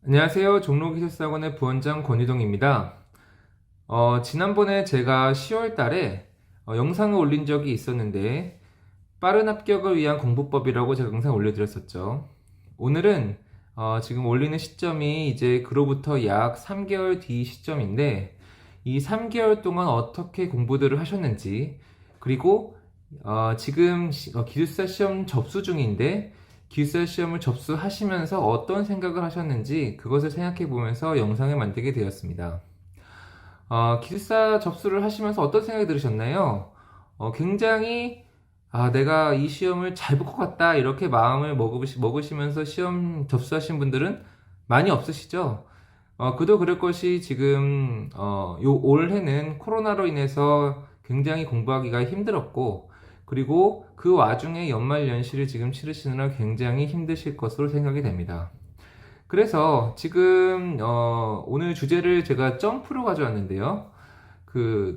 안녕하세요. 종로기술사관의 부원장 권희동입니다. 지난번에 제가 10월 달에 영상을 올린 적이 있었는데 빠른 합격을 위한 공부법이라고 제가 영상 올려드렸었죠. 오늘은 지금 올리는 시점이 이제 그로부터 약 3개월 뒤 시점인데 이 3개월 동안 어떻게 공부들을 하셨는지, 그리고 지금 기술사 시험 접수 중인데 기숙사 시험을 접수하시면서 어떤 생각을 하셨는지 그것을 생각해 보면서 영상을 만들게 되었습니다. 기숙사 접수를 하시면서 어떤 생각이 들으셨나요? 굉장히 내가 이 시험을 잘 볼 것 같다 이렇게 마음을 먹으시면서 시험 접수하신 분들은 많이 없으시죠? 그도 그럴 것이 지금 요 올해는 코로나로 인해서 굉장히 공부하기가 힘들었고, 그리고 그 와중에 연말 연시를 지금 치르시느라 굉장히 힘드실 것으로 생각이 됩니다. 그래서 지금 오늘 주제를 제가 점프로 가져왔는데요.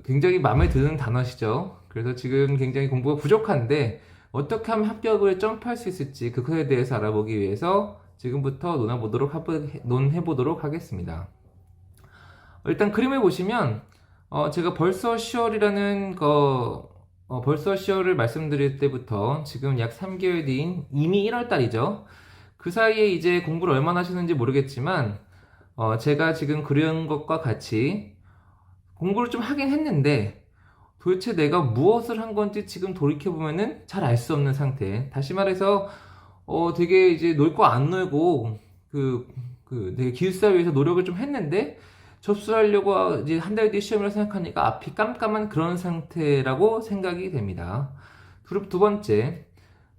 굉장히 마음에 드는 단어시죠. 그래서 지금 굉장히 공부가 부족한데 어떻게 하면 합격을 점프할 수 있을지 그것에 대해서 알아보기 위해서 지금부터 논해보도록 하겠습니다. 일단 그림을 보시면 제가 벌써 10월이라는 벌써 10월을 말씀드릴 때부터 지금 약 3개월 뒤인 이미 1월 달이죠. 그 사이에 이제 공부를 얼마나 하시는지 모르겠지만 제가 지금 그런 것과 같이 공부를 좀 하긴 했는데 도대체 내가 무엇을 한 건지 지금 돌이켜보면은 잘 알 수 없는 상태. 다시 말해서 되게 이제 놀 거 안 놀고 되게 기숙사 위해서 노력을 좀 했는데 접수하려고 이제 한 달 뒤 시험을 생각하니까 앞이 깜깜한 그런 상태라고 생각이 됩니다. 그리고 두 번째,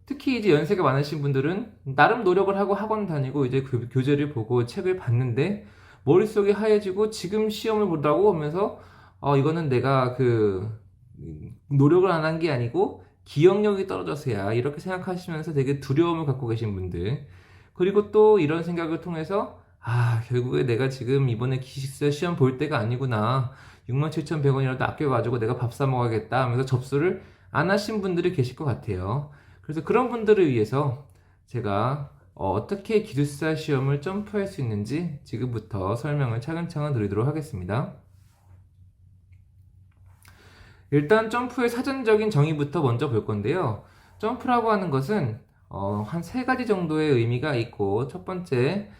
특히 이제 연세가 많으신 분들은 나름 노력을 하고 학원 다니고 이제 교재를 보고 책을 봤는데 머릿속이 하얘지고 지금 시험을 보라고 하면서 이거는 내가 노력을 안 한 게 아니고 기억력이 떨어져서야 이렇게 생각하시면서 되게 두려움을 갖고 계신 분들, 그리고 또 이런 생각을 통해서 결국에 내가 지금 이번에 기숙사 시험 볼 때가 아니구나, 67,100원이라도 아껴가지고 내가 밥 사 먹어야겠다 하면서 접수를 안 하신 분들이 계실 것 같아요. 그래서 그런 분들을 위해서 제가 어떻게 기숙사 시험을 점프할 수 있는지 지금부터 설명을 차근차근 드리도록 하겠습니다. 일단 점프의 사전적인 정의부터 먼저 볼 건데요. 점프라고 하는 것은 한 세 가지 정도의 의미가 있고, 첫 번째,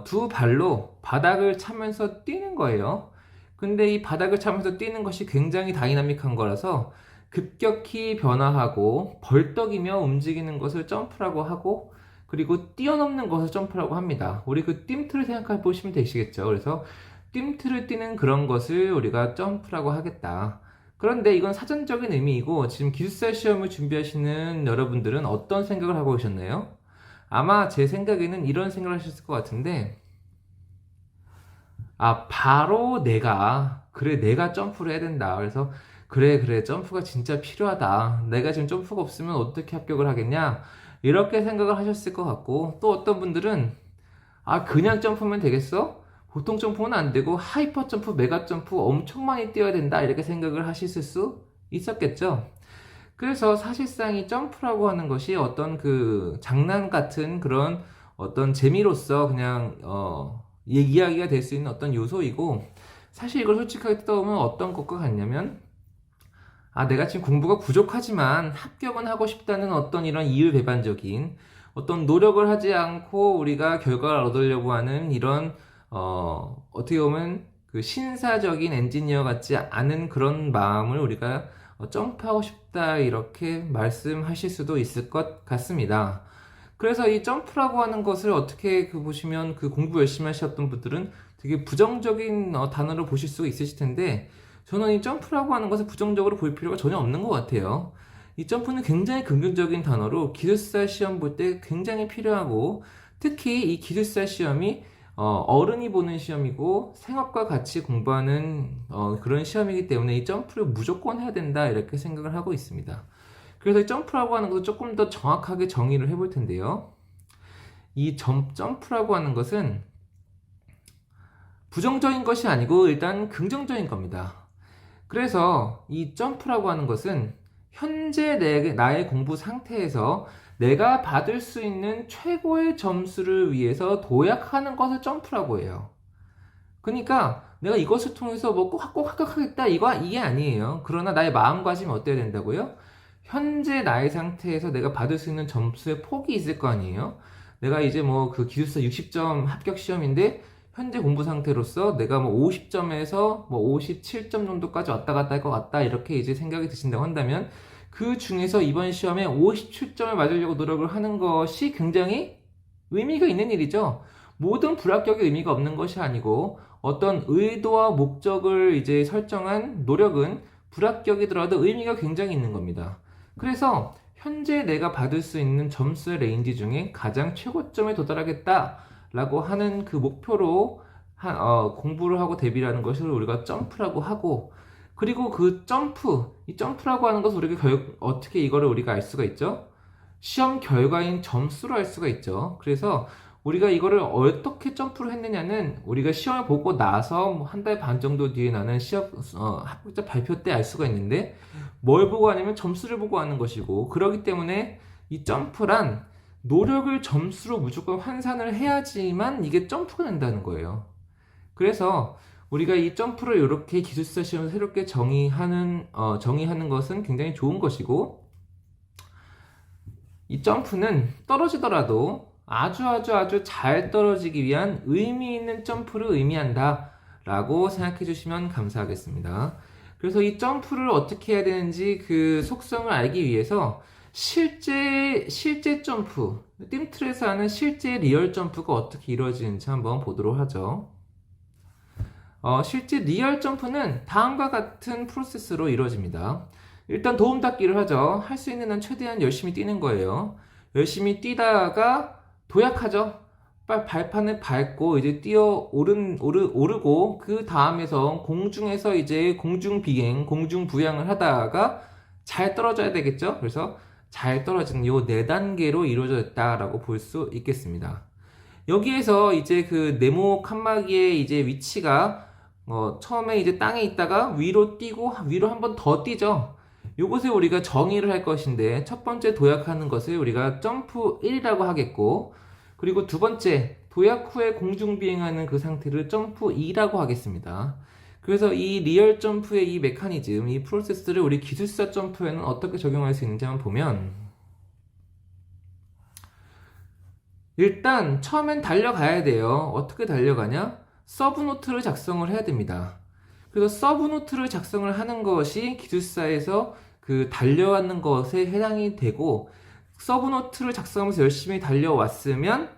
두 발로 바닥을 차면서 뛰는 거예요. 근데 이 바닥을 차면서 뛰는 것이 굉장히 다이나믹한 거라서 급격히 변화하고 벌떡이며 움직이는 것을 점프라고 하고, 그리고 뛰어넘는 것을 점프라고 합니다. 우리 뜀트를 생각해 보시면 되시겠죠. 그래서 뜀트를 뛰는 그런 것을 우리가 점프라고 하겠다. 그런데 이건 사전적인 의미이고, 지금 기숙사 시험을 준비하시는 여러분들은 어떤 생각을 하고 계셨나요? 아마 제 생각에는 이런 생각을 하셨을 것 같은데, 바로 내가 점프를 해야 된다. 그래서 그래, 점프가 진짜 필요하다. 내가 지금 점프가 없으면 어떻게 합격을 하겠냐? 이렇게 생각을 하셨을 것 같고, 또 어떤 분들은 그냥 점프면 되겠어? 보통 점프는 안 되고 하이퍼 점프, 메가 점프 엄청 많이 뛰어야 된다, 이렇게 생각을 하셨을 수 있었겠죠. 그래서 사실상 이 점프라고 하는 것이 어떤 장난 같은 그런 어떤 재미로서 그냥 이야기가 될 수 있는 어떤 요소이고, 사실 이걸 솔직하게 뜯어보면 어떤 것과 같냐면, 내가 지금 공부가 부족하지만 합격은 하고 싶다는 어떤 이런 이율배반적인 어떤 노력을 하지 않고 우리가 결과를 얻으려고 하는 이런 어떻게 보면 신사적인 엔지니어 같지 않은 그런 마음을 우리가 점프하고 싶다 이렇게 말씀하실 수도 있을 것 같습니다. 그래서 이 점프라고 하는 것을 어떻게 보시면 공부 열심히 하셨던 분들은 되게 부정적인 단어로 보실 수가 있으실 텐데, 저는 이 점프라고 하는 것을 부정적으로 볼 필요가 전혀 없는 것 같아요. 이 점프는 굉장히 긍정적인 단어로 기술사 시험 볼 때 굉장히 필요하고, 특히 이 기술사 시험이 어른이 보는 시험이고 생업과 같이 공부하는 그런 시험이기 때문에 이 점프를 무조건 해야 된다 이렇게 생각을 하고 있습니다. 그래서 이 점프라고 하는 것을 조금 더 정확하게 정의를 해볼 텐데요. 이 점프라고 하는 것은 부정적인 것이 아니고 일단 긍정적인 겁니다. 그래서 이 점프라고 하는 것은 현재 나의 공부 상태에서 내가 받을 수 있는 최고의 점수를 위해서 도약하는 것을 점프라고 해요. 그러니까 내가 이것을 통해서 뭐 꼭 합격하겠다 이게 아니에요. 그러나 나의 마음가짐이 어때야 된다고요? 현재 나의 상태에서 내가 받을 수 있는 점수의 폭이 있을 거 아니에요. 내가 이제 뭐 그 기술사 60점 합격 시험인데 현재 공부 상태로서 내가 뭐 50점에서 뭐 57점 정도까지 왔다 갔다 할 것 같다 이렇게 이제 생각이 드신다고 한다면 그 중에서 이번 시험에 57점을 맞으려고 노력을 하는 것이 굉장히 의미가 있는 일이죠. 모든 불합격이 의미가 없는 것이 아니고 어떤 의도와 목적을 이제 설정한 노력은 불합격이더라도 의미가 굉장히 있는 겁니다. 그래서 현재 내가 받을 수 있는 점수의 레인지 중에 가장 최고점에 도달하겠다라고 하는 그 목표로 공부를 하고 대비를 하는 것을 우리가 점프라고 하고, 그리고 그 이 점프라고 하는 것을 우리가 어떻게 이거를 우리가 알 수가 있죠? 시험 결과인 점수로 알 수가 있죠. 그래서 우리가 이거를 어떻게 점프를 했느냐는 우리가 시험을 보고 나서 뭐 한 달 반 정도 뒤에 나는 합격자 발표 때 알 수가 있는데, 뭘 보고 하냐면 점수를 보고 하는 것이고, 그렇기 때문에 이 점프란 노력을 점수로 무조건 환산을 해야지만 이게 점프가 된다는 거예요. 그래서 우리가 이 점프를 이렇게 기술사 시험을 새롭게 정의하는 것은 굉장히 좋은 것이고, 이 점프는 떨어지더라도 아주 잘 떨어지기 위한 의미 있는 점프를 의미한다 라고 생각해 주시면 감사하겠습니다. 그래서 이 점프를 어떻게 해야 되는지 그 속성을 알기 위해서 실제 점프, 띵틀에서 하는 실제 리얼 점프가 어떻게 이루어지는지 한번 보도록 하죠. 실제 리얼 점프는 다음과 같은 프로세스로 이루어집니다. 일단 도움 닫기를 하죠. 할 수 있는 한 최대한 열심히 뛰는 거예요. 열심히 뛰다가 도약하죠. 발판을 밟고 이제 오르고, 그 다음에서 공중에서 이제 공중 비행, 공중 부양을 하다가 잘 떨어져야 되겠죠. 그래서 잘 떨어지는 요 4단계로 이루어졌다라고 볼 수 있겠습니다. 여기에서 이제 그 네모 칸막이의 이제 위치가 처음에 이제 땅에 있다가 위로 뛰고 위로 한 번 더 뛰죠. 요것을 우리가 정의를 할 것인데, 첫 번째 도약하는 것을 우리가 점프 1이라고 하겠고, 그리고 두 번째 도약 후에 공중 비행하는 그 상태를 점프 2라고 하겠습니다. 그래서 이 리얼 점프의 이 메커니즘, 이 프로세스를 우리 기술사 점프에는 어떻게 적용할 수 있는지 한번 보면, 일단 처음엔 달려가야 돼요. 어떻게 달려가냐? 서브노트를 작성을 해야 됩니다. 그래서 서브노트를 작성을 하는 것이 기술사에서 그 달려가는 것에 해당이 되고, 서브노트를 작성하면서 열심히 달려왔으면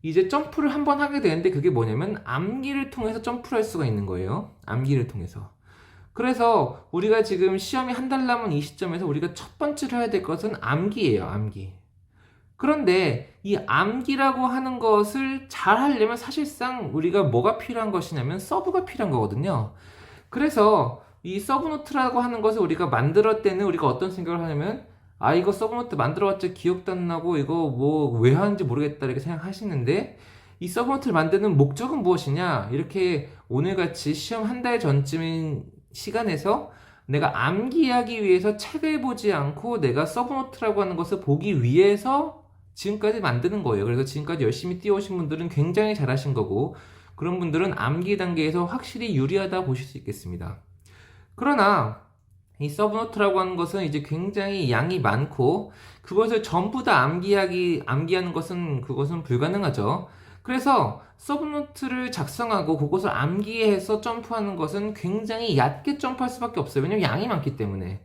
이제 점프를 한번 하게 되는데, 그게 뭐냐면 암기를 통해서 점프를 할 수가 있는 거예요. 암기를 통해서. 그래서 우리가 지금 시험이 한 달 남은 이 시점에서 우리가 첫 번째로 해야 될 것은 암기예요. 암기. 그런데 이 암기라고 하는 것을 잘 하려면 사실상 우리가 뭐가 필요한 것이냐면 서브가 필요한 거거든요. 그래서 이 서브노트라고 하는 것을 우리가 만들었을 때는 우리가 어떤 생각을 하냐면, 이거 서브노트 만들어봤자 기억도 안 나고 이거 뭐 왜 하는지 모르겠다 이렇게 생각하시는데, 이 서브노트를 만드는 목적은 무엇이냐, 이렇게 오늘같이 시험 한 달 전쯤인 시간에서 내가 암기하기 위해서 책을 보지 않고 내가 서브노트라고 하는 것을 보기 위해서 지금까지 만드는 거예요. 그래서 지금까지 열심히 뛰어오신 분들은 굉장히 잘하신 거고, 그런 분들은 암기 단계에서 확실히 유리하다 보실 수 있겠습니다. 그러나 이 서브노트라고 하는 것은 이제 굉장히 양이 많고, 그것을 전부 다 암기하는 것은 불가능하죠. 그래서 서브노트를 작성하고 그것을 암기해서 점프하는 것은 굉장히 얕게 점프할 수밖에 없어요. 왜냐면 양이 많기 때문에.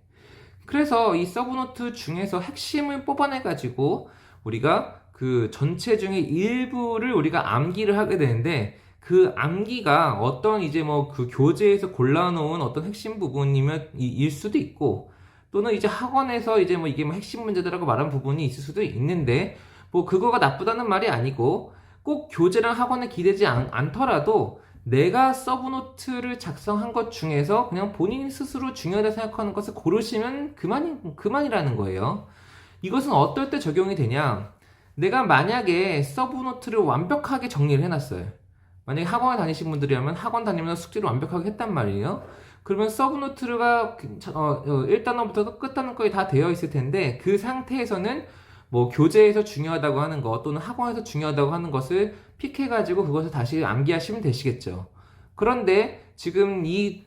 그래서 이 서브노트 중에서 핵심을 뽑아내가지고 우리가 그 전체 중에 일부를 우리가 암기를 하게 되는데, 그 암기가 어떤 이제 뭐 그 교재에서 골라놓은 어떤 핵심 부분이면 일 수도 있고, 또는 이제 학원에서 이제 뭐 이게 뭐 핵심 문제들하고 말한 부분이 있을 수도 있는데, 뭐 그거가 나쁘다는 말이 아니고, 꼭 교재랑 학원에 기대지 않더라도 내가 서브노트를 작성한 것 중에서 그냥 본인 스스로 중요하다 생각하는 것을 고르시면 그만이라는 거예요. 이것은 어떨 때 적용이 되냐? 내가 만약에 서브노트를 완벽하게 정리를 해놨어요. 만약에 학원을 다니신 분들이라면 학원 다니면서 숙제를 완벽하게 했단 말이에요. 그러면 서브노트가 1단원부터 끝단원까지 다 되어 있을 텐데, 그 상태에서는 뭐 교재에서 중요하다고 하는 것 또는 학원에서 중요하다고 하는 것을 픽해가지고 그것을 다시 암기하시면 되시겠죠. 그런데 지금 이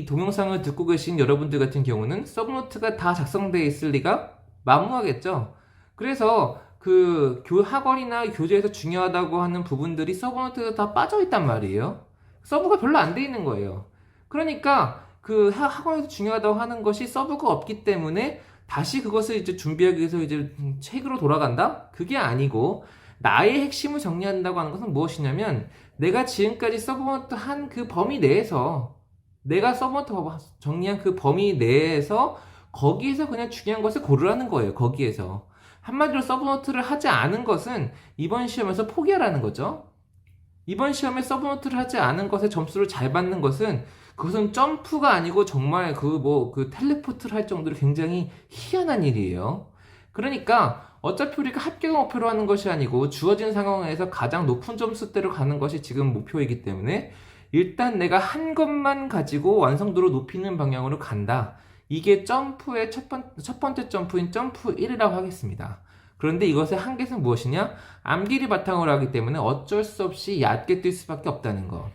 동영상을 듣고 계신 여러분들 같은 경우는 서브노트가 다 작성되어 있을 리가 만무하겠죠. 그래서 그 학원이나 교재에서 중요하다고 하는 부분들이 서브노트에 다 빠져 있단 말이에요. 서브가 별로 안 돼 있는 거예요. 그러니까 그 학원에서 중요하다고 하는 것이 서브가 없기 때문에 다시 그것을 이제 준비하기 위해서 이제 책으로 돌아간다? 그게 아니고 나의 핵심을 정리한다고 하는 것은 무엇이냐면 내가 지금까지 서브노트 한 그 범위 내에서 내가 서브노트 정리한 그 범위 내에서 거기에서 그냥 중요한 것을 고르라는 거예요. 거기에서. 한마디로 서브노트를 하지 않은 것은 이번 시험에서 포기하라는 거죠. 이번 시험에 서브노트를 하지 않은 것에 점수를 잘 받는 것은 그것은 점프가 아니고 정말 그 텔레포트를 할 정도로 굉장히 희한한 일이에요. 그러니까 어차피 우리가 합격을 목표로 하는 것이 아니고 주어진 상황에서 가장 높은 점수대로 가는 것이 지금 목표이기 때문에 일단 내가 한 것만 가지고 완성도를 높이는 방향으로 간다. 이게 점프의 첫 번째 점프인 점프 1이라고 하겠습니다. 그런데 이것의 한계는 무엇이냐? 암기를 바탕으로 하기 때문에 어쩔 수 없이 얕게 뛸 수밖에 없다는 거.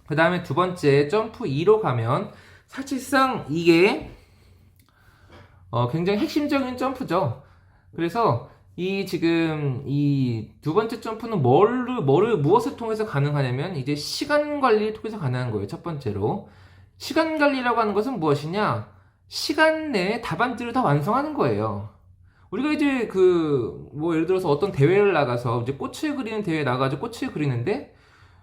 그 다음에 두 번째 점프 2로 가면 사실상 이게 굉장히 핵심적인 점프죠. 그래서 지금 이 두 번째 점프는 무엇을 통해서 가능하냐면 이제 시간 관리를 통해서 가능한 거예요. 첫 번째로. 시간 관리라고 하는 것은 무엇이냐? 시간 내에 답안지를 다 완성하는 거예요. 우리가 이제 뭐 예를 들어서 어떤 대회를 나가서 이제 꽃을 그리는 대회에 나가서 꽃을 그리는데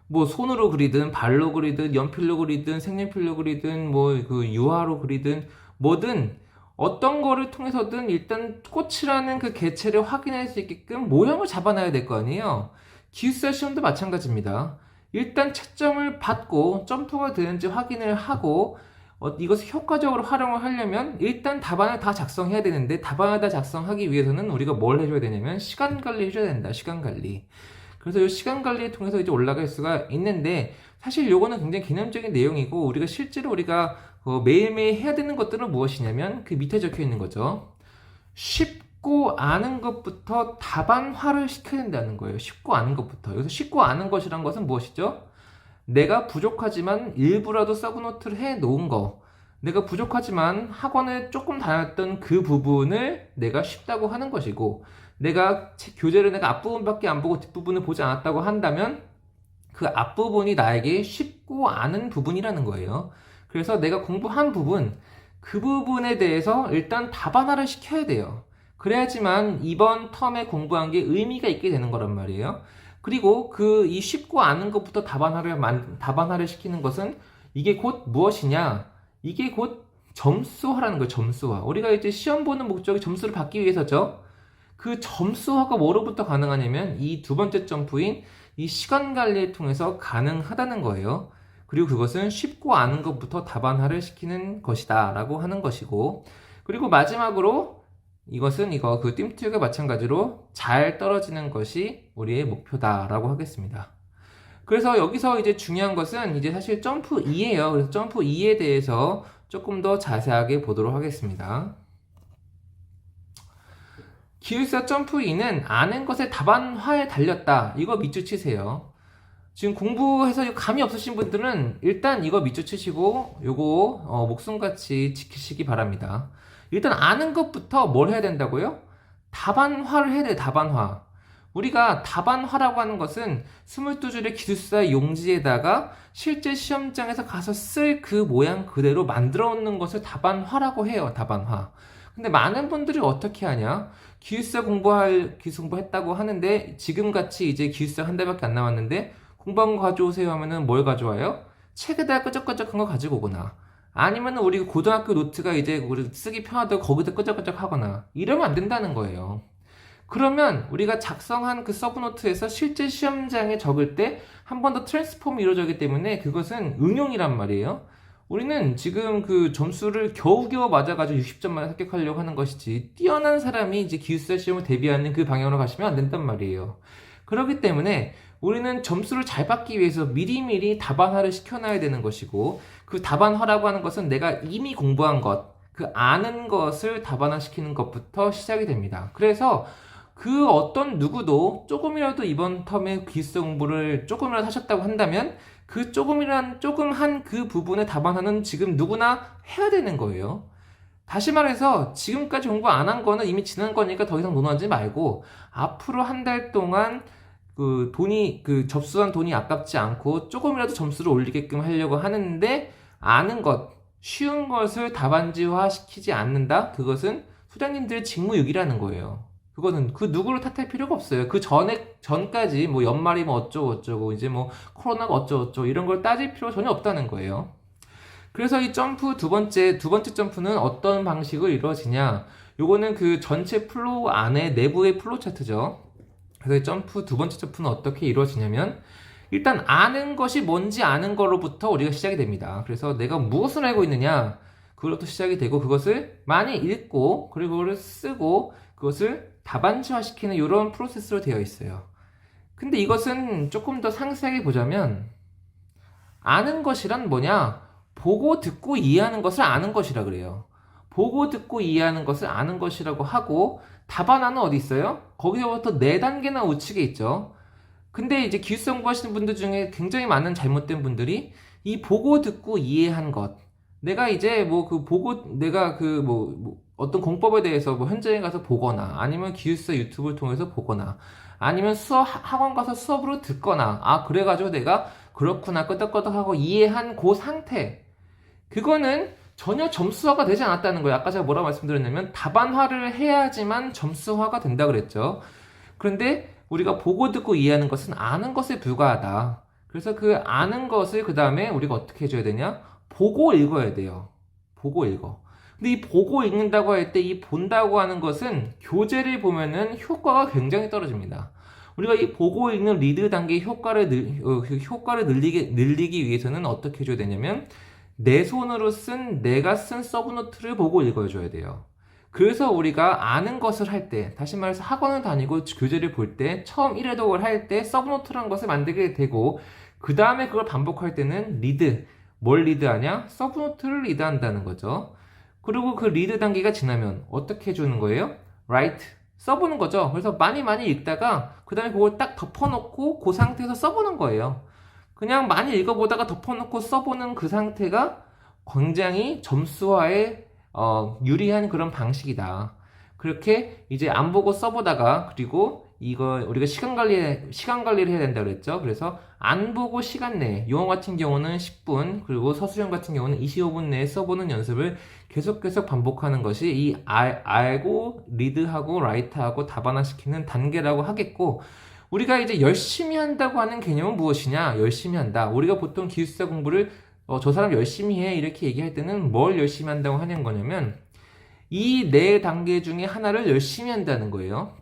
뭐 손으로 그리든 발로 그리든 연필로 그리든 색연필로 그리든 뭐 유화로 그리든 뭐든 어떤 거를 통해서든 일단 꽃이라는 그 개체를 확인할 수 있게끔 모형을 잡아놔야 될 거 아니에요. 기숙사 시험도 마찬가지입니다. 일단 채점을 받고 점프가 되는지 확인을 하고 이것을 효과적으로 활용을 하려면 일단 답안을 다 작성해야 되는데 답안을 다 작성하기 위해서는 우리가 뭘 해줘야 되냐면 시간 관리 해줘야 된다. 시간 관리. 그래서 이 시간 관리를 통해서 이제 올라갈 수가 있는데 사실 요거는 굉장히 개념적인 내용이고 우리가 실제로 매일매일 해야 되는 것들은 무엇이냐면 그 밑에 적혀 있는 거죠. 쉽고 아는 것부터 답안화를 시켜야 된다는 거예요. 쉽고 아는 것부터. 여기서 쉽고 아는 것이란 것은 무엇이죠? 내가 부족하지만 일부라도 서브노트를 해 놓은 거. 내가 부족하지만 학원을 조금 다녔던 그 부분을 내가 쉽다고 하는 것이고 내가 교재를 내가 앞부분밖에 안 보고 뒷부분을 보지 않았다고 한다면 그 앞부분이 나에게 쉽고 아는 부분이라는 거예요. 그래서 내가 공부한 부분, 그 부분에 대해서 일단 답안화를 시켜야 돼요. 그래야지만 이번 텀에 공부한 게 의미가 있게 되는 거란 말이에요. 그리고 이 쉽고 아는 것부터 답안화를 시키는 것은 이게 곧 무엇이냐? 이게 곧 점수화라는 거예요, 점수화. 우리가 이제 시험 보는 목적이 점수를 받기 위해서죠. 그 점수화가 뭐로부터 가능하냐면 이 두 번째 점프인 이 시간 관리를 통해서 가능하다는 거예요. 그리고 그것은 쉽고 아는 것부터 답안화를 시키는 것이다 라고 하는 것이고 그리고 마지막으로 이것은 그 띠무티가 마찬가지로 잘 떨어지는 것이 우리의 목표다 라고 하겠습니다. 그래서 여기서 이제 중요한 것은 이제 사실 점프 2예요. 그래서 점프 2에 대해서 조금 더 자세하게 보도록 하겠습니다. 기숙사 점프 2는 아는 것의 답안화에 달렸다. 이거 밑줄 치세요. 지금 공부해서 감이 없으신 분들은 일단 이거 밑줄 치시고 요거 목숨같이 지키시기 바랍니다. 일단 아는 것부터 뭘 해야 된다고요? 답안화를 해야 돼요. 답안화. 우리가 답안화라고 하는 것은 22줄의 기숙사 용지에다가 실제 시험장에서 가서 쓸 그 모양 그대로 만들어 놓는 것을 답안화라고 해요. 답안화. 근데 많은 분들이 어떻게 하냐? 기숙사 공부했다고 하는데 지금같이 이제 기숙사 한 달밖에 안 남았는데 공부한 거 가져오세요 하면은 뭘 가져와요? 책에다 끄적끄적한 거 가지고 오거나 아니면은 우리 고등학교 노트가 이제 우리 쓰기 편하다고 거기다 끄적끄적 하거나 이러면 안 된다는 거예요. 그러면 우리가 작성한 그 서브노트에서 실제 시험장에 적을 때 한 번 더 트랜스폼이 이루어지기 때문에 그것은 응용이란 말이에요. 우리는 지금 그 점수를 겨우겨우 맞아가지고 60점만 합격하려고 하는 것이지 뛰어난 사람이 이제 기숙사 시험을 대비하는 그 방향으로 가시면 안 된단 말이에요. 그렇기 때문에 우리는 점수를 잘 받기 위해서 미리미리 답안화를 시켜놔야 되는 것이고 그 답안화라고 하는 것은 내가 이미 공부한 것, 그 아는 것을 답안화 시키는 것부터 시작이 됩니다. 그래서 그 어떤 누구도 조금이라도 이번 텀에 기술사 공부를 조금이라도 하셨다고 한다면 그 조금 한 그 부분의 답안하는 지금 누구나 해야 되는 거예요. 다시 말해서 지금까지 공부 안 한 거는 이미 지난 거니까 더 이상 논하지 말고 앞으로 한 달 동안 그 접수한 돈이 아깝지 않고 조금이라도 점수를 올리게끔 하려고 하는데 아는 것, 쉬운 것을 답안지화 시키지 않는다? 그것은 소장님들의 직무유기라는 거예요. 그거는 그 누구를 탓할 필요가 없어요. 그 전까지 뭐 연말이 뭐 어쩌고 이제 뭐 코로나가 어쩌고 이런 걸 따질 필요가 전혀 없다는 거예요. 그래서 이 점프 두 번째 점프는 어떤 방식으로 이루어지냐? 요거는 그 전체 플로우 안에 내부의 플로우 차트죠. 그래서 이 두 번째 점프는 어떻게 이루어지냐면 일단 아는 것이 뭔지 아는 거로부터 우리가 시작이 됩니다. 그래서 내가 무엇을 알고 있느냐? 그것부터 시작이 되고 그것을 많이 읽고 그리고 그걸 쓰고 그것을 답안지화시키는 이런 프로세스로 되어 있어요. 근데 이것은 조금 더 상세하게 보자면 아는 것이란 뭐냐? 보고 듣고 이해하는 것을 아는 것이라 그래요. 보고 듣고 이해하는 것을 아는 것이라고 하고 답안화는 어디 있어요? 거기서부터 4단계나 우측에 있죠. 근데 이제 기술사 공부하시는 분들 중에 굉장히 많은 잘못된 분들이 이 보고 듣고 이해한 것 내가 이제 뭐 그 보고 내가 뭐 어떤 공법에 대해서 뭐 현장에 가서 보거나 아니면 기술사 유튜브를 통해서 보거나 아니면 학원 가서 수업으로 듣거나 그래가지고 내가 그렇구나 끄덕끄덕하고 이해한 그 상태 그거는 전혀 점수화가 되지 않았다는 거예요. 아까 제가 뭐라고 말씀드렸냐면 답안화를 해야지만 점수화가 된다 그랬죠. 그런데 우리가 보고 듣고 이해하는 것은 아는 것에 불과하다. 그래서 그 아는 것을 그 다음에 우리가 어떻게 해줘야 되냐? 보고 읽어야 돼요. 보고 읽어. 근데 이 보고 읽는다고 할 때 이 본다고 하는 것은 교재를 보면은 효과가 굉장히 떨어집니다. 우리가 이 보고 읽는 리드 단계의 효과를 늘리기 위해서는 어떻게 해줘야 되냐면 내 손으로 내가 쓴 서브노트를 보고 읽어줘야 돼요. 그래서 우리가 아는 것을 할 때, 다시 말해서 학원을 다니고 교재를 볼 때, 처음 1회독을 할 때 서브노트라는 것을 만들게 되고, 그 다음에 그걸 반복할 때는 뭘 리드하냐? 서브노트를 리드한다는 거죠. 그리고 그 리드 단계가 지나면 어떻게 해주는 거예요? write, 써보는 거죠. 그래서 많이 읽다가, 그 다음에 그걸 딱 덮어놓고 그 상태에서 써보는 거예요. 그냥 많이 읽어보다가 덮어놓고 써보는 그 상태가 굉장히 점수화에 유리한 그런 방식이다. 그렇게 이제 안 보고 써보다가 그리고 이거 우리가 시간 관리를 해야 된다 그랬죠. 그래서 안 보고 시간 내에 영어 같은 경우는 10분 그리고 서술형 같은 경우는 25분 내에 써보는 연습을 계속 반복하는 것이 이 알고 리드하고 라이트하고 답안화시키는 단계라고 하겠고 우리가 이제 열심히 한다고 하는 개념은 무엇이냐? 열심히 한다. 우리가 보통 기술사 공부를 저 사람 열심히 해 이렇게 얘기할 때는 뭘 열심히 한다고 하는 거냐면 이 4단계 중에 하나를 열심히 한다는 거예요.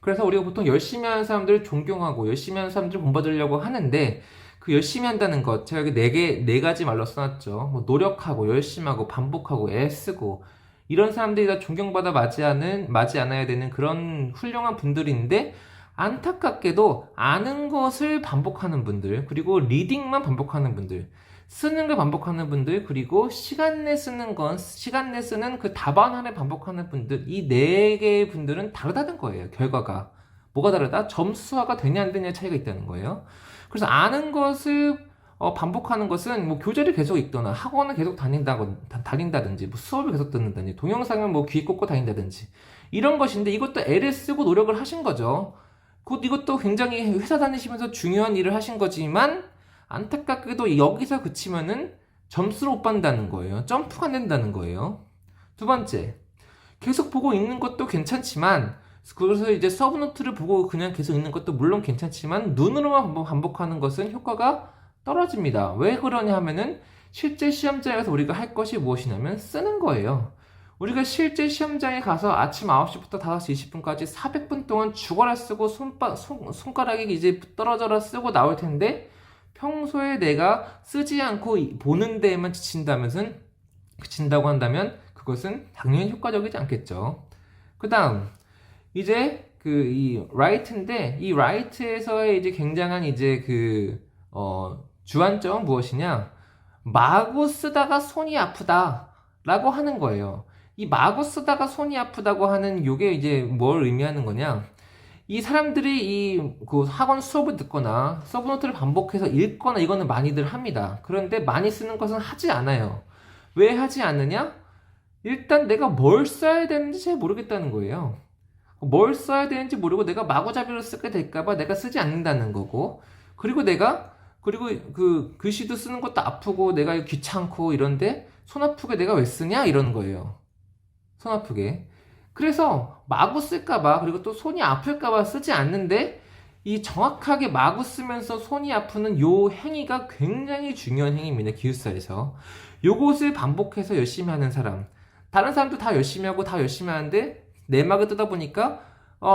그래서 우리가 보통 열심히 하는 사람들을 존경하고 열심히 하는 사람들을 본받으려고 하는데 그 열심히 한다는 것 제가 여기 4가지 말로 써놨죠. 뭐 노력하고 열심히 하고 반복하고 애쓰고 이런 사람들이 다 존경받아 맞지 않아야 되는 그런 훌륭한 분들인데 안타깝게도 아는 것을 반복하는 분들 그리고 리딩만 반복하는 분들 쓰는 걸 반복하는 분들 그리고 시간 내 쓰는 그 답안화를 반복하는 분들 이 4개의 분들은 다르다는 거예요. 결과가 뭐가 다르다? 점수화가 되냐 안 되냐의 차이가 있다는 거예요. 그래서 아는 것을 반복하는 것은 뭐 교재를 계속 읽거나 학원을 계속 다닌다든지 뭐 수업을 계속 듣는다든지 동영상을 뭐 귀 꽂고 다닌다든지 이런 것인데 이것도 애를 쓰고 노력을 하신 거죠. 이것도 굉장히 회사 다니시면서 중요한 일을 하신 거지만 안타깝게도 여기서 그치면은 점수를 못 받는다는 거예요. 점프가 안 된다는 거예요. 두 번째, 계속 보고 읽는 것도 괜찮지만 그래서 이제 서브노트를 보고 그냥 계속 읽는 것도 물론 괜찮지만 눈으로만 반복하는 것은 효과가 떨어집니다. 왜 그러냐 하면은 실제 시험장에서 우리가 할 것이 무엇이냐면 쓰는 거예요. 우리가 실제 시험장에 가서 아침 9시부터 5시 20분까지 400분 동안 죽어라 쓰고 손가락이 이제 떨어져라 쓰고 나올 텐데 평소에 내가 쓰지 않고 보는 데에만 그친다고 한다면 그것은 당연히 효과적이지 않겠죠. 그 다음 이제 이 라이트인데 이 라이트에서의 이제 굉장한 이제 주안점은 무엇이냐? 마구 쓰다가 손이 아프다라고 하는 거예요. 이 마구 쓰다가 손이 아프다고 하는 요게 이제 뭘 의미하는 거냐? 이 사람들이 그 학원 수업을 듣거나 서브노트를 반복해서 읽거나 이거는 많이들 합니다. 그런데 많이 쓰는 것은 하지 않아요. 왜 하지 않느냐? 일단 내가 뭘 써야 되는지 잘 모르겠다는 거예요. 뭘 써야 되는지 모르고 내가 마구잡이로 쓰게 될까봐 내가 쓰지 않는다는 거고, 그리고 그 글씨도 쓰는 것도 아프고 내가 귀찮고 이런데 손 아프게 내가 왜 쓰냐? 이러는 거예요. 손 아프게. 그래서 마구 쓸까봐, 그리고 또 손이 아플까봐 쓰지 않는데, 이 정확하게 마구 쓰면서 손이 아프는 요 행위가 굉장히 중요한 행위입니다. 기숙사에서. 요것을 반복해서 열심히 하는 사람. 다른 사람도 다 열심히 하고 다 열심히 하는데, 내막을 뜯어 보니까,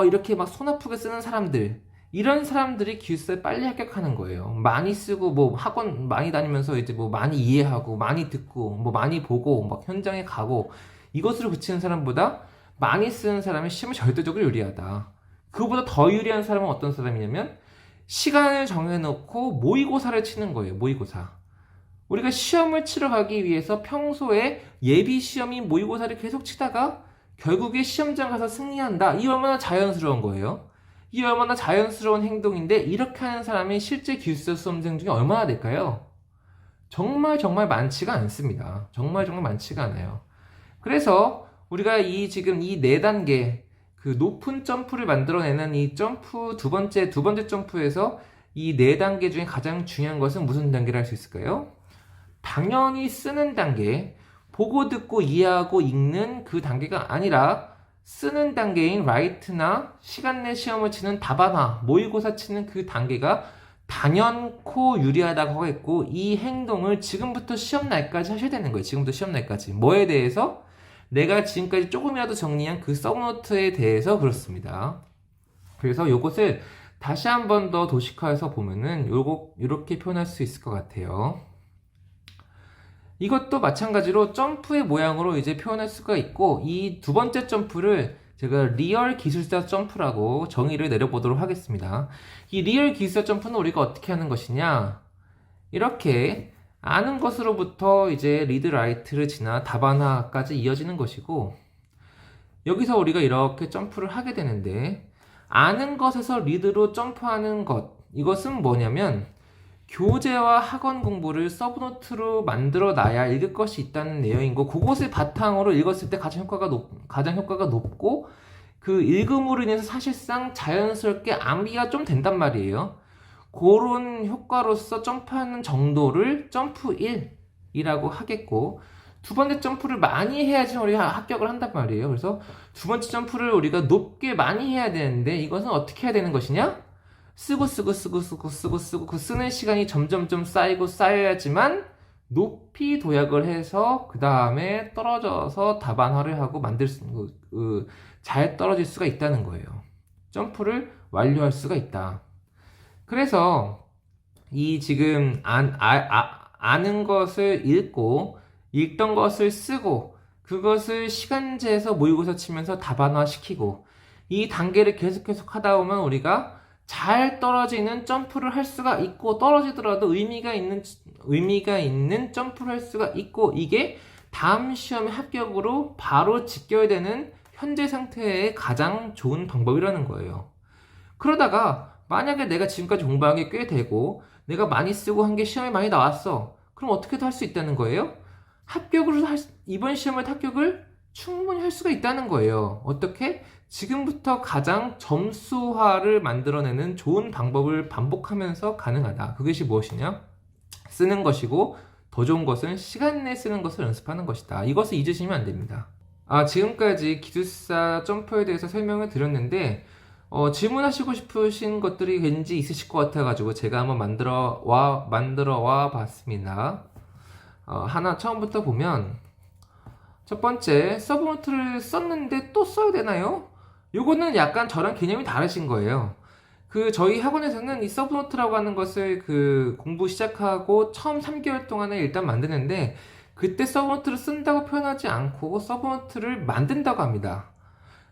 이렇게 막 손 아프게 쓰는 사람들. 이런 사람들이 기숙사에 빨리 합격하는 거예요. 많이 쓰고, 뭐 학원 많이 다니면서 이제 뭐 많이 이해하고, 많이 듣고, 뭐 많이 보고, 막 현장에 가고, 이것으로 그치는 사람보다 많이 쓰는 사람이 시험에 절대적으로 유리하다. 그보다 더 유리한 사람은 어떤 사람이냐면 시간을 정해놓고 모의고사를 치는 거예요. 모의고사. 우리가 시험을 치러 가기 위해서 평소에 예비 시험인 모의고사를 계속 치다가 결국에 시험장 가서 승리한다. 이 얼마나 자연스러운 거예요. 이 얼마나 자연스러운 행동인데 이렇게 하는 사람이 실제 기숙사 수험생 중에 얼마나 될까요? 정말 정말 많지가 않습니다. 정말 정말 많지가 않아요. 그래서 우리가 지금 이 네 단계 그 높은 점프를 만들어내는 이 점프 두 번째 점프에서 이 네 단계 중에 가장 중요한 것은 무슨 단계를 할 수 있을까요? 당연히 쓰는 단계, 보고 듣고 이해하고 읽는 그 단계가 아니라 쓰는 단계인 라이트나 시간 내 시험을 치는 답안화, 모의고사 치는 그 단계가 단연코 유리하다고 하겠고, 이 행동을 지금부터 시험 날까지 하셔야 되는 거예요. 지금부터 시험 날까지. 뭐에 대해서? 내가 지금까지 조금이라도 정리한 그 서브노트에 대해서 그렇습니다. 그래서 요것을 다시 한 번 더 도식화해서 보면은 요렇게 표현할 수 있을 것 같아요. 이것도 마찬가지로 점프의 모양으로 이제 표현할 수가 있고, 이 두 번째 점프를 제가 리얼 기술사 점프라고 정의를 내려보도록 하겠습니다. 이 리얼 기술사 점프는 우리가 어떻게 하는 것이냐? 이렇게 아는 것으로부터 이제 리드 라이트를 지나 답안화까지 이어지는 것이고, 여기서 우리가 이렇게 점프를 하게 되는데, 아는 것에서 리드로 점프하는 것, 이것은 뭐냐면 교재와 학원 공부를 서브노트로 만들어 놔야 읽을 것이 있다는 내용이고, 그것을 바탕으로 읽었을 때 가장 효과가 높고, 그 읽음으로 인해서 사실상 자연스럽게 암기가 좀 된단 말이에요. 그런 효과로서 점프하는 정도를 점프 1이라고 하겠고, 두 번째 점프를 많이 해야지 우리가 합격을 한단 말이에요. 그래서 두 번째 점프를 우리가 높게 많이 해야 되는데, 이것은 어떻게 해야 되는 것이냐? 쓰고 그 쓰는 시간이 점점점 쌓여야지만 높이 도약을 해서 그 다음에 떨어져서 답안화를 하고 잘 떨어질 수가 있다는 거예요. 점프를 완료할 수가 있다. 그래서 이 지금 아는 것을 읽고 읽던 것을 쓰고 그것을 시간제에서 모의고사 치면서 답안화 시키고 이 단계를 계속 하다 보면 우리가 잘 떨어지는 점프를 할 수가 있고, 떨어지더라도 의미가 있는 점프를 할 수가 있고, 이게 다음 시험의 합격으로 바로 직결되는 현재 상태의 가장 좋은 방법이라는 거예요. 그러다가 만약에 내가 지금까지 공부한 게 꽤 되고 내가 많이 쓰고 한 게 시험에 많이 나왔어. 그럼 어떻게도 할 수 있다는 거예요? 이번 시험을 합격을 충분히 할 수가 있다는 거예요. 어떻게? 지금부터 가장 점수화를 만들어내는 좋은 방법을 반복하면서 가능하다. 그것이 무엇이냐? 쓰는 것이고, 더 좋은 것은 시간 내에 쓰는 것을 연습하는 것이다. 이것을 잊으시면 안 됩니다. 지금까지 기숙사 점퍼에 대해서 설명을 드렸는데, 질문하시고 싶으신 것들이 왠지 있으실 것 같아가지고 제가 한번 만들어 와 봤습니다. 하나 처음부터 보면, 첫 번째, 서브노트를 썼는데 또 써야 되나요? 요거는 약간 저랑 개념이 다르신 거예요. 저희 학원에서는 이 서브노트라고 하는 것을 공부 시작하고 처음 3개월 동안에 일단 만드는데, 그때 서브노트를 쓴다고 표현하지 않고 서브노트를 만든다고 합니다.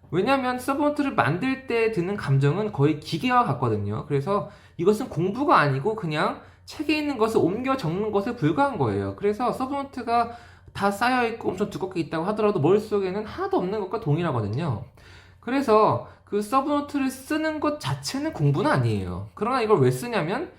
왜냐면 서브노트를 만들 때 드는 감정은 거의 기계와 같거든요. 그래서 이것은 공부가 아니고 그냥 책에 있는 것을 옮겨 적는 것에 불과한 거예요. 그래서 서브노트가 다 쌓여있고 엄청 두껍게 있다고 하더라도 머릿속에는 하나도 없는 것과 동일하거든요. 그래서 그 서브노트를 쓰는 것 자체는 공부는 아니에요. 그러나 이걸 왜 쓰냐면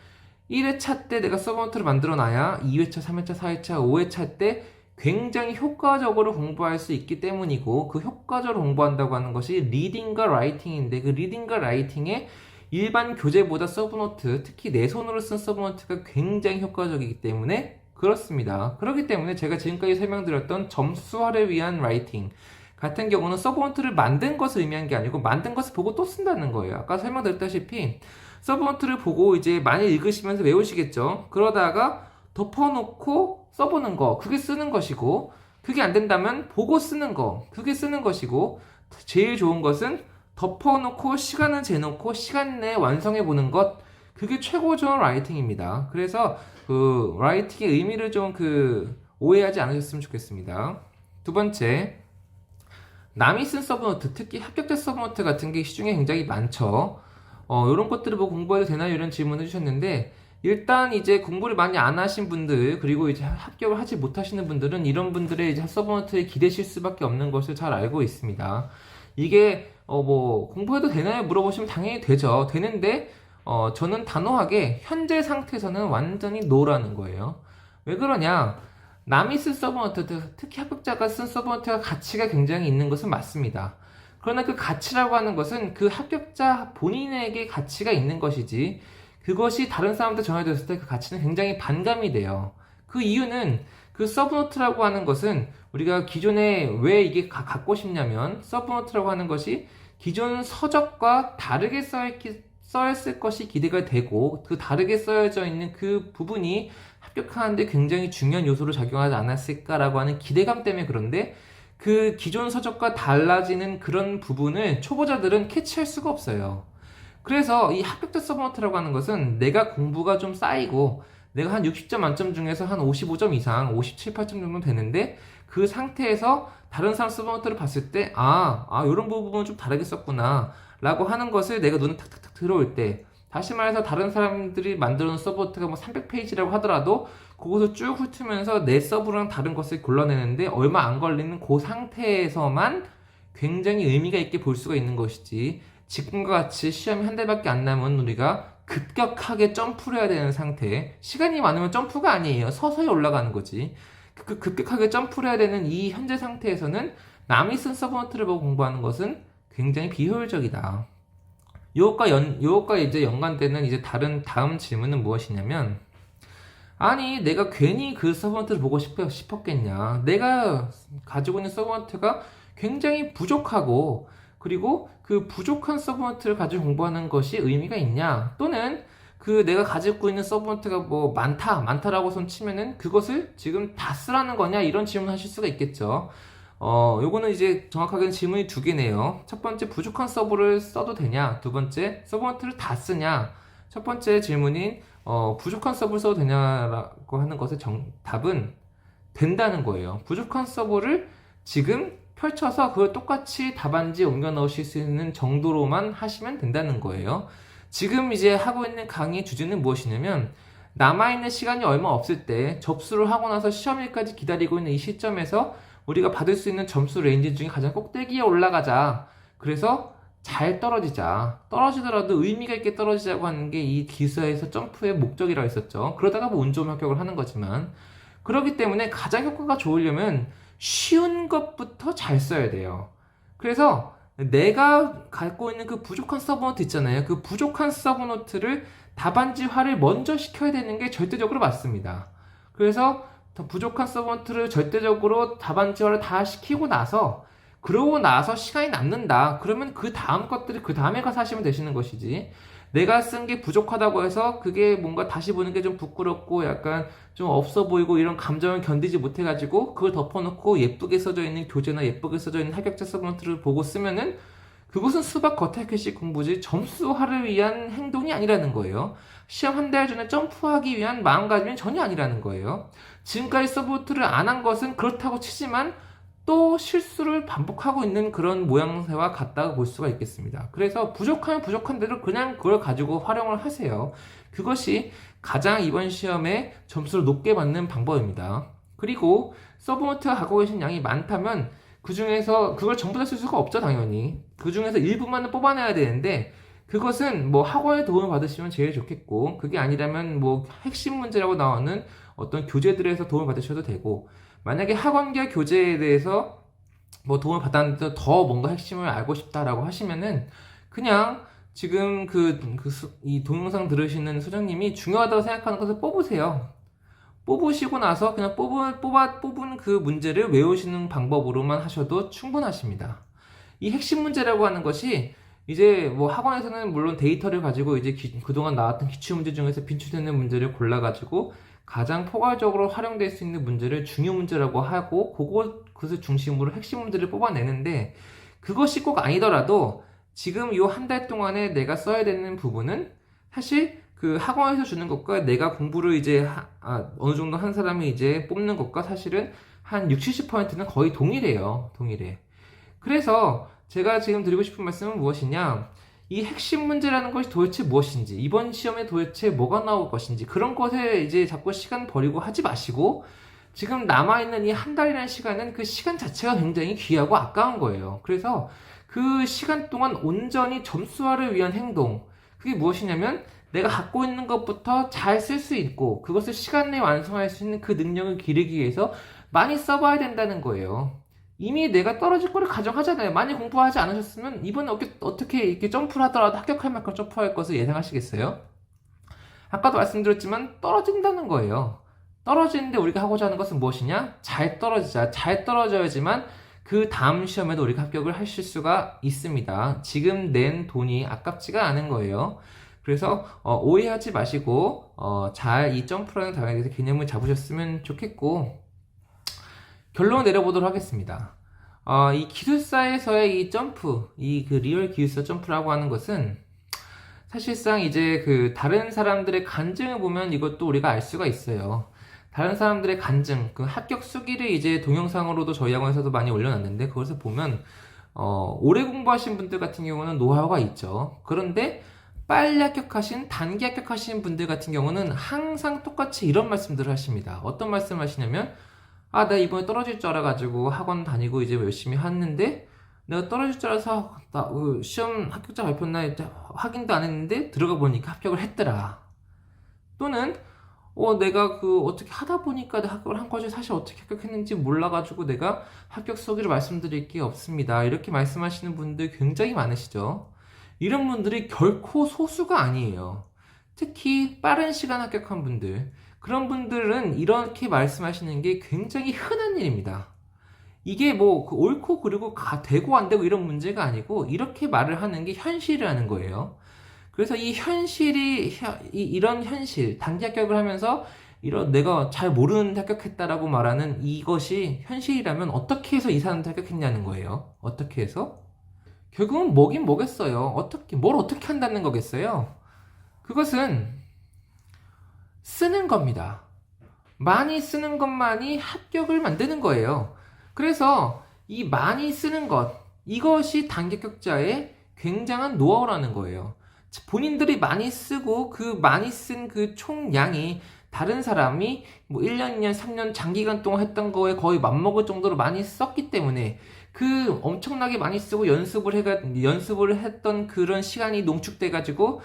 1회차 때 내가 서브노트를 만들어 놔야 2회차, 3회차, 4회차, 5회차 때 굉장히 효과적으로 공부할 수 있기 때문이고, 그 효과적으로 공부한다고 하는 것이 리딩과 라이팅인데, 그 리딩과 라이팅에 일반 교재보다 서브노트, 특히 내 손으로 쓴 서브노트가 굉장히 효과적이기 때문에 그렇습니다. 그렇기 때문에 제가 지금까지 설명드렸던 점수화를 위한 라이팅 같은 경우는 서브노트를 만든 것을 의미한 게 아니고 만든 것을 보고 또 쓴다는 거예요. 아까 설명드렸다시피 서브노트를 보고 이제 많이 읽으시면서 외우시겠죠. 그러다가 덮어놓고 써보는 거, 그게 쓰는 것이고, 그게 안 된다면 보고 쓰는 거, 그게 쓰는 것이고, 제일 좋은 것은 덮어놓고 시간을 재놓고 시간 내에 완성해보는 것, 그게 최고 좋은 라이팅입니다. 그래서 그 라이팅의 의미를 좀 오해하지 않으셨으면 좋겠습니다. 두 번째, 남이 쓴 서브노트, 특히 합격자 서브노트 같은 게 시중에 굉장히 많죠. 이런 것들을 보고 공부해도 되나요? 이런 질문을 해주셨는데, 일단 이제 공부를 많이 안 하신 분들, 그리고 이제 합격을 하지 못하시는 분들은 이런 분들의 이제 서브노트에 기대실 수밖에 없는 것을 잘 알고 있습니다. 이게 공부해도 되나요? 물어보시면 당연히 되죠. 되는데 저는 단호하게 현재 상태에서는 완전히 노라는 거예요. 왜 그러냐? 남이 쓴 서브노트, 특히 합격자가 쓴 서브노트가 가치가 굉장히 있는 것은 맞습니다. 그러나 그 가치라고 하는 것은 그 합격자 본인에게 가치가 있는 것이지, 그것이 다른 사람한테 전해졌을 때 그 가치는 굉장히 반감이 돼요. 그 이유는 그 서브노트라고 하는 것은 우리가 기존에 왜 이게 갖고 싶냐면, 서브노트라고 하는 것이 기존 서적과 다르게 써있을 것이 기대가 되고, 그 다르게 써져 있는 그 부분이 합격하는데 굉장히 중요한 요소로 작용하지 않았을까라고 하는 기대감 때문에. 그런데 그 기존 서적과 달라지는 그런 부분을 초보자들은 캐치할 수가 없어요. 그래서 이 합격자 서브노트라고 하는 것은 내가 공부가 좀 쌓이고 내가 한 60점 만점 중에서 한 55점 이상, 57, 8점 정도 되는데, 그 상태에서 다른 사람 서브노트를 봤을 때 이런 부분은 좀 다르게 썼구나 라고 하는 것을 내가 눈에 탁탁탁 들어올 때, 다시 말해서 다른 사람들이 만들어 놓은 서브노트가 300페이지라고 하더라도 그것을 쭉 훑으면서 내 서브랑 다른 것을 골라내는데 얼마 안 걸리는 그 상태에서만 굉장히 의미가 있게 볼 수가 있는 것이지, 지금과 같이 시험이 한 달밖에 안 남은 우리가 급격하게 점프를 해야 되는 상태, 시간이 많으면 점프가 아니에요. 서서히 올라가는 거지. 급격하게 점프를 해야 되는 이 현재 상태에서는 남이 쓴 서브노트를 보고 공부하는 것은 굉장히 비효율적이다. 요것과 이제 연관되는 이제 다음 질문은 무엇이냐면, 아니 내가 괜히 그 서브노트를 보고 싶었겠냐, 내가 가지고 있는 서브노트가 굉장히 부족하고, 그리고 그 부족한 서브노트를 가지고 공부하는 것이 의미가 있냐, 또는 그 내가 가지고 있는 서브노트가 많다라고 손 치면은 그것을 지금 다 쓰라는 거냐, 이런 질문 하실 수가 있겠죠. 요거는 이제 정확하게는 질문이 두 개네요. 첫 번째, 부족한 서브를 써도 되냐? 두 번째, 서브노트를 다 쓰냐? 첫 번째 질문인 부족한 서브를 써도 되냐라고 하는 것의 답은 된다는 거예요. 부족한 서브를 지금 펼쳐서 그걸 똑같이 답안지에 옮겨 넣으실 수 있는 정도로만 하시면 된다는 거예요. 지금 이제 하고 있는 강의의 주제는 무엇이냐면, 남아있는 시간이 얼마 없을 때 접수를 하고 나서 시험일까지 기다리고 있는 이 시점에서 우리가 받을 수 있는 점수 레인지 중에 가장 꼭대기에 올라가자. 그래서 잘 떨어지더라도 의미가 있게 떨어지자고 하는 게 이 기사에서 점프의 목적이라고 했었죠. 그러다가 운 좋은 합격을 하는 거지만, 그렇기 때문에 가장 효과가 좋으려면 쉬운 것부터 잘 써야 돼요. 그래서 내가 갖고 있는 그 부족한 서브노트 있잖아요. 그 부족한 서브노트를 답안지화를 먼저 시켜야 되는 게 절대적으로 맞습니다. 그래서 더 부족한 서브노트를 절대적으로 답안지화를 다 시키고 나서, 그러고 나서 시간이 남는다, 그러면 그 다음 것들을 그 다음에 가서 하시면 되시는 것이지, 내가 쓴 게 부족하다고 해서 그게 뭔가 다시 보는 게 좀 부끄럽고 약간 좀 없어 보이고 이런 감정을 견디지 못해가지고 그걸 덮어놓고 예쁘게 써져 있는 교재나 예쁘게 써져 있는 합격자 서브노트를 보고 쓰면은 그것은 수박 겉핥기식 공부지 점수화를 위한 행동이 아니라는 거예요. 시험 한 달 전에 점프하기 위한 마음가짐이 전혀 아니라는 거예요. 지금까지 서브노트를 안 한 것은 그렇다고 치지만 또 실수를 반복하고 있는 그런 모양새와 같다고 볼 수가 있겠습니다. 그래서 부족하면 부족한 대로 그냥 그걸 가지고 활용을 하세요. 그것이 가장 이번 시험에 점수를 높게 받는 방법입니다. 그리고 서브노트가 갖고 계신 양이 많다면 그 중에서 그걸 전부 다 쓸 수가 없죠, 당연히. 그 중에서 일부만은 뽑아내야 되는데, 그것은 뭐 학원의 도움을 받으시면 제일 좋겠고, 그게 아니라면 뭐 핵심 문제라고 나오는 어떤 교재들에서 도움을 받으셔도 되고, 만약에 학원과 교재에 대해서 뭐 도움을 받았는데 더 뭔가 핵심을 알고 싶다라고 하시면은 그냥 지금 이 동영상 들으시는 소장님이 중요하다고 생각하는 것을 뽑으세요. 뽑으시고 나서 그냥 뽑은 그 문제를 외우시는 방법으로만 하셔도 충분하십니다. 이 핵심 문제라고 하는 것이 이제 뭐 학원에서는 물론 데이터를 가지고 이제 그동안 나왔던 기출문제 중에서 빈출되는 문제를 골라가지고 가장 포괄적으로 활용될 수 있는 문제를 중요 문제라고 하고 그것을 중심으로 핵심 문제를 뽑아내는데 그것이 꼭 아니더라도 지금 이 한 달 동안에 내가 써야 되는 부분은 사실 그 학원에서 주는 것과 내가 공부를 이제 어느 정도 한 사람이 이제 뽑는 것과 사실은 한 60, 70%는 거의 동일해요. 동일해. 그래서 제가 지금 드리고 싶은 말씀은 무엇이냐? 이 핵심 문제라는 것이 도대체 무엇인지, 이번 시험에 도대체 뭐가 나올 것인지, 그런 것에 이제 자꾸 시간 버리고 하지 마시고, 지금 남아있는 이 한 달이라는 시간은 그 시간 자체가 굉장히 귀하고 아까운 거예요. 그래서 그 시간 동안 온전히 점수화를 위한 행동, 그게 무엇이냐면, 내가 갖고 있는 것부터 잘 쓸 수 있고, 그것을 시간 내에 완성할 수 있는 그 능력을 기르기 위해서 많이 써봐야 된다는 거예요. 이미 내가 떨어질 거를 가정하잖아요. 많이 공부하지 않으셨으면 이번에 어떻게 이렇게 점프를 하더라도 합격할 만큼 점프할 것을 예상하시겠어요? 아까도 말씀드렸지만 떨어진다는 거예요. 떨어지는데 우리가 하고자 하는 것은 무엇이냐? 잘 떨어지자. 잘 떨어져야지만 그 다음 시험에도 우리가 합격을 하실 수가 있습니다. 지금 낸 돈이 아깝지가 않은 거예요. 그래서 오해하지 마시고 잘 이 점프라는 단어에 대해서 개념을 잡으셨으면 좋겠고 결론을 내려보도록 하겠습니다. 이 기술사에서의 이 점프, 그 리얼 기술사 점프라고 하는 것은 사실상 이제 다른 사람들의 간증을 보면 이것도 우리가 알 수가 있어요. 다른 사람들의 간증, 그 합격 수기를 이제 동영상으로도 저희 학원에서도 많이 올려놨는데 그것을 보면 오래 공부하신 분들 같은 경우는 노하우가 있죠. 그런데 빨리 합격하신, 단기 합격하신 분들 같은 경우는 항상 똑같이 이런 말씀들을 하십니다. 어떤 말씀 하시냐면 내가 이번에 떨어질 줄 알아가지고 학원 다니고 이제 열심히 했는데 내가 떨어질 줄 알아서 시험 합격자 발표날 확인도 안 했는데 들어가 보니까 합격을 했더라. 또는 내가 어떻게 하다 보니까 합격을 한 거지 사실 어떻게 합격했는지 몰라가지고 내가 합격 소개를 말씀드릴 게 없습니다. 이렇게 말씀하시는 분들 굉장히 많으시죠. 이런 분들이 결코 소수가 아니에요. 특히 빠른 시간 합격한 분들, 그런 분들은 이렇게 말씀하시는 게 굉장히 흔한 일입니다. 이게 옳고 그리고 되고 안 되고 이런 문제가 아니고 이렇게 말을 하는 게 현실이라는 거예요. 그래서 이 현실이 이런 현실, 단기 합격을 하면서 이런 내가 잘 모르는데 합격했다라고 말하는 이것이 현실이라면 어떻게 해서 이 사람한테 합격했냐는 거예요. 어떻게 해서? 결국은 뭐긴 뭐겠어요. 뭘 어떻게 한다는 거겠어요. 그것은 쓰는 겁니다. 많이 쓰는 것만이 합격을 만드는 거예요. 그래서 이 많이 쓰는 것, 이것이 단기 합격자의 굉장한 노하우라는 거예요. 본인들이 많이 쓰고 그 많이 쓴 그 총량이 다른 사람이 1년, 2년, 3년 장기간 동안 했던 거에 거의 맞먹을 정도로 많이 썼기 때문에 그 엄청나게 많이 쓰고 연습을 했던 그런 시간이 농축돼가지고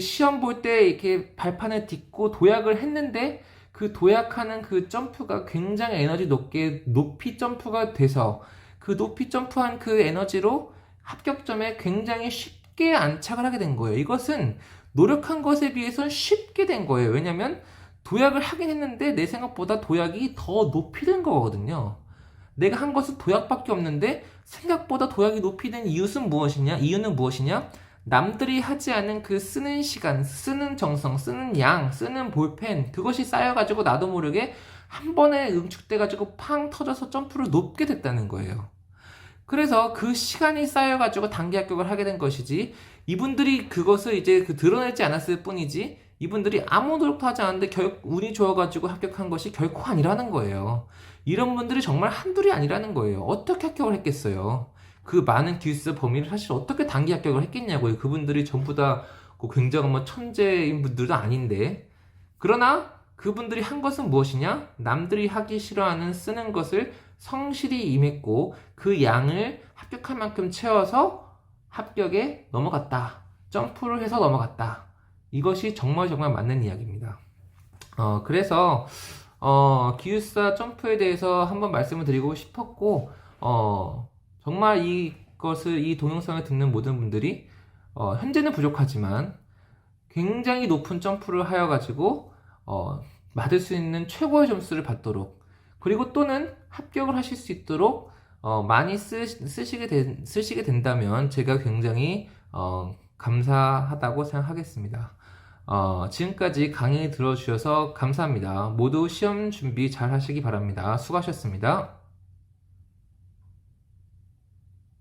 시험 볼 때 이렇게 발판을 딛고 도약을 했는데 그 도약하는 그 점프가 굉장히 에너지 높이 점프가 돼서 그 높이 점프한 그 에너지로 합격점에 굉장히 쉽게 안착을 하게 된 거예요. 이것은 노력한 것에 비해서는 쉽게 된 거예요. 왜냐면 도약을 하긴 했는데 내 생각보다 도약이 더 높이 된 거거든요. 내가 한 것은 도약밖에 없는데 생각보다 도약이 높이 된 이유는 무엇이냐? 남들이 하지 않은 그 쓰는 시간, 쓰는 정성, 쓰는 양, 쓰는 볼펜, 그것이 쌓여가지고 나도 모르게 한 번에 응축돼가지고 팡 터져서 점프를 높게 됐다는 거예요. 그래서 그 시간이 쌓여가지고 단기 합격을 하게 된 것이지, 이분들이 그것을 이제 드러내지 않았을 뿐이지, 이분들이 아무 노력도 하지 않았는데 결국 운이 좋아가지고 합격한 것이 결코 아니라는 거예요. 이런 분들이 정말 한둘이 아니라는 거예요. 어떻게 합격을 했겠어요? 그 많은 기술사 범위를 사실 어떻게 단기 합격을 했겠냐고요. 그분들이 전부 다 굉장한 천재인 분들도 아닌데. 그러나 그분들이 한 것은 무엇이냐? 남들이 하기 싫어하는 쓰는 것을 성실히 임했고 그 양을 합격할 만큼 채워서 합격에 넘어갔다. 점프를 해서 넘어갔다. 이것이 정말 정말 맞는 이야기입니다. 그래서 기숙사 점프에 대해서 한번 말씀을 드리고 싶었고 정말 이 동영상을 듣는 모든 분들이 현재는 부족하지만 굉장히 높은 점프를 하여 가지고 받을 수 있는 최고의 점수를 받도록 그리고 또는 합격을 하실 수 있도록 많이 쓰시게 된다면 제가 굉장히 감사하다고 생각하겠습니다. 지금까지 강의 들어주셔서 감사합니다. 모두 시험 준비 잘 하시기 바랍니다. 수고하셨습니다.